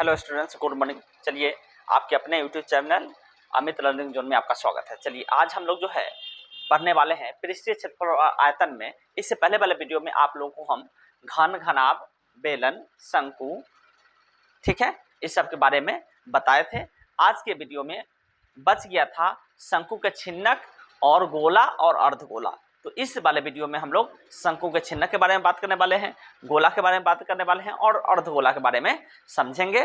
Hello students, good morning. चलिए आपके अपने YouTube channel Amit learning zone में आपका स्वागत है। चलिए आज हम लोग जो है पढ़ने वाले हैं पृष्ठीय क्षेत्रफल और आयतन में। इससे पहले वाले वीडियो में आप लोगों को हम घन, घनाभ, बेलन, शंकु, ठीक है, इस सब के बारे में बताए थे। आज के वीडियो में बच गया था शंकु के छिन्नक और गोला और अर्धगोला। तो इस वाले वीडियो में हम लोग शंकु के छिन्नक के बारे में बात करने वाले हैं, गोला के बारे में बात करने वाले हैं और अर्धगोला के बारे में समझेंगे,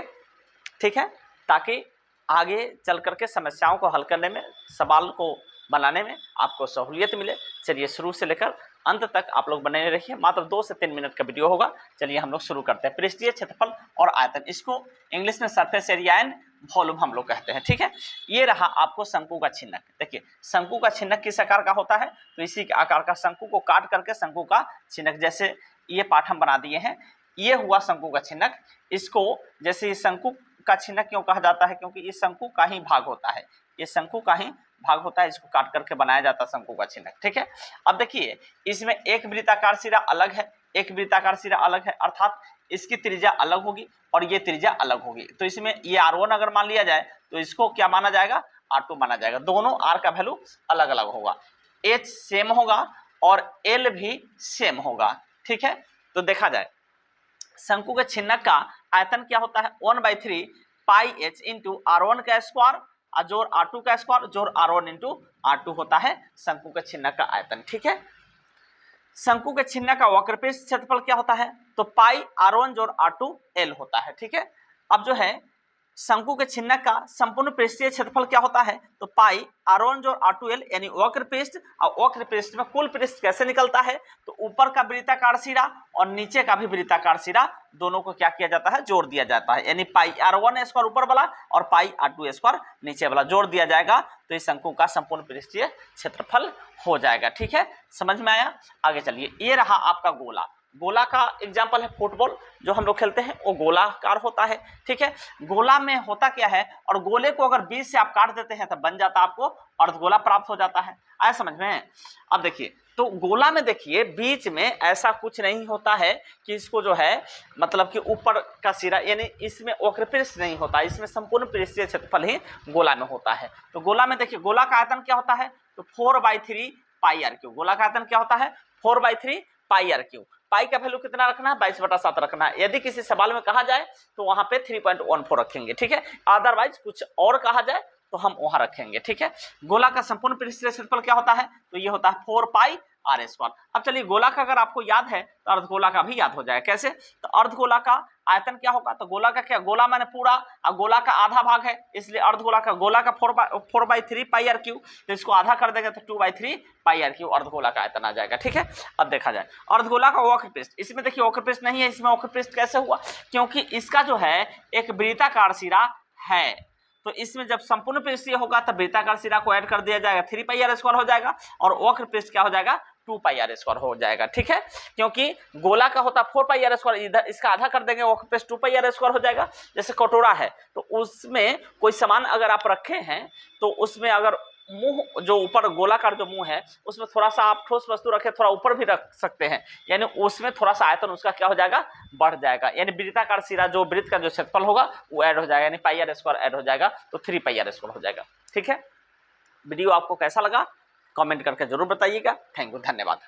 ठीक है, ताकि आगे चल करके समस्याओं को हल करने में, सवाल को बनाने में आपको सहूलियत मिले। चलिए शुरू से लेकर अंत तक आप लोग बने रहिए। मात्र 2 से 3 मिनट का वीडियो होगा। चलिए हम लोग शुरू करते हैं। पृष्ठीय क्षेत्रफल और आयतन, इसको इंग्लिश में सरफेस एरिया एंड वॉल्यूम हम लोग कहते हैं, ठीक है। ये रहा आपको शंकु का छिन्नक। देखिए शंकु का छिन्नक किस आकार का होता है, तो इसी आकार का शंकु को काट करके शंकु का छिन्नक, जैसे ये पाठ हम बना दिए हैं, ये हुआ शंकु का छिन्नक। इसको जैसे शंकु का छिन्नक क्यों कहा जाता है, क्योंकि ये शंकु का ही भाग होता है, ये शंकु का ही भाग होता है, इसको काट करके बनाया जाता है शंकु का छिन्नक, ठीक है। अब देखिए इसमें एक वृत्ताकार सिरा अलग है, एक वृत्ताकार सिरा अलग है, अर्थात इसकी त्रिज्या अलग होगी और ये त्रिज्या अलग होगी। तो इसमें ये R1 अगर मान लिया जाए तो इसको क्या माना जाएगा, R2 माना जाएगा। दोनों R का वैल्यू अलग अलग होगा, H सेम होगा और L भी सेम होगा, ठीक है। तो देखा जाए शंकु के छिन्नक का आयतन क्या होता है, 1/3 पाई h इंटू R1 का स्क्वायर जोड़ R2 का स्क्वायर जोड़ R1 इंटू R2 होता है शंकु के छिन्नक का आयतन, ठीक है। शंकु के छिन्नक का वक्रपृष्ठ क्षेत्रफल क्या होता है, तो पाई R1 जोड़ R2 L होता है, ठीक है। अब जो है शंकु के छिन्नक का संपूर्ण पृष्ठीय क्षेत्रफल क्या होता है, तो पाई R1 जोड़ R2 L, यानी वक्रपृष्ठ, और वक्रपृष्ठ में कुल पृष्ठ कैसे निकलता है, तो ऊपर का वृत्ताकार सिरा और नीचे का भी वृत्ताकार सिरा, दोनों को क्या किया जाता है, जोड़ दिया जाता है, यानी पाई R1 स्क्वायर ऊपर वाला और पाई R2 स्क्वायर नीचे वाला जोड़ दिया जाएगा, तो इस शंकु का संपूर्ण पृष्ठीय क्षेत्रफल हो जाएगा, ठीक है। समझ में आया। आगे चलिए, ये रहा आपका गोला। गोला का एग्जाम्पल है फुटबॉल, जो हम लोग खेलते हैं वो गोलाकार होता है, ठीक है। गोला में होता क्या है, और गोले को अगर बीच से आप काट देते हैं तो बन जाता है आपको अर्धगोला प्राप्त हो जाता है। आया समझ में। अब देखिए तो गोला में देखिए बीच में ऐसा कुछ नहीं होता है कि इसको जो है मतलब कि ऊपर का सिरा, यानी इसमें वक्रपृष्ठ नहीं होता, इसमें संपूर्ण पृष्ठीय क्षेत्रफल ही गोला में होता है। तो गोला में देखिए गोला का आयतन क्या होता है, तो 4/3 पाई r3। गोला का आयतन क्या होता है, 4/3 पाई r3। पाई का वैल्यू कितना रखना है, 22/7 रखना है। यदि किसी सवाल में कहा जाए तो वहां पे 3.14 रखेंगे, ठीक है। अदरवाइज कुछ और कहा जाए तो हम वहां रखेंगे, ठीक है। गोला का संपूर्ण पृष्ठीय क्षेत्रफल क्या होता है, तो ये होता है 4 पाई r स्क्वायर। अब चलिए गोला का अगर आपको याद है तो अर्धगोला का भी याद हो जाए। कैसे, तो अर्धगोला का आयतन क्या होगा, तो गोला का क्या, गोला माने पूरा और गोला का आधा भाग है, इसलिए अर्धगोला का, गोला का 4/3 पाई r क्यू, तो इसको आधा कर देंगे तो 2/3 पाई r क्यू अर्धगोला का आयतन आ जाएगा, ठीक है। अब देखा जाए अर्धगोला का वक्रपृष्ठ, इसमें देखिए वक्रपृष्ठ नहीं है, इसमें वक्रपृष्ठ कैसे हुआ, क्योंकि इसका जो है एक वृत्ताकार सिरा है, तो इसमें जब संपूर्ण पृष्ठीय होगा तब वृत्ताकार सिरा को ऐड कर दिया जाएगा, 3 पाई r स्क्वायर हो जाएगा, और वक्र पृष्ठ क्या हो जाएगा, 2 पाई r स्क्वायर हो जाएगा, ठीक है। क्योंकि गोला का होता 4 पाई r स्क्वायर, इधर इसका आधा कर देंगे, वक्र पृष्ठ 2 पाई r स्क्वायर हो जाएगा। जैसे कटोरा है तो उसमें कोई सामान अगर आप रखे हैं तो उसमें अगर मुंह, जो ऊपर गोलाकार जो मुंह है उसमें थोड़ा सा आप ठोस वस्तु रखे, थोड़ा ऊपर भी रख सकते हैं, यानी उसमें थोड़ा सा आयतन उसका क्या हो जाएगा, बढ़ जाएगा, यानी वृत्ताकार सिरा जो वृत्त का जो क्षेत्रफल होगा वो ऐड हो जाएगा, यानी पाई r स्क्वायर ऐड हो जाएगा, तो 3 पाई r स्क्वायर हो जाएगा, ठीक है। वीडियो आपको कैसा लगा कमेंट करके जरूर बताइएगा। थैंक यू, धन्यवाद।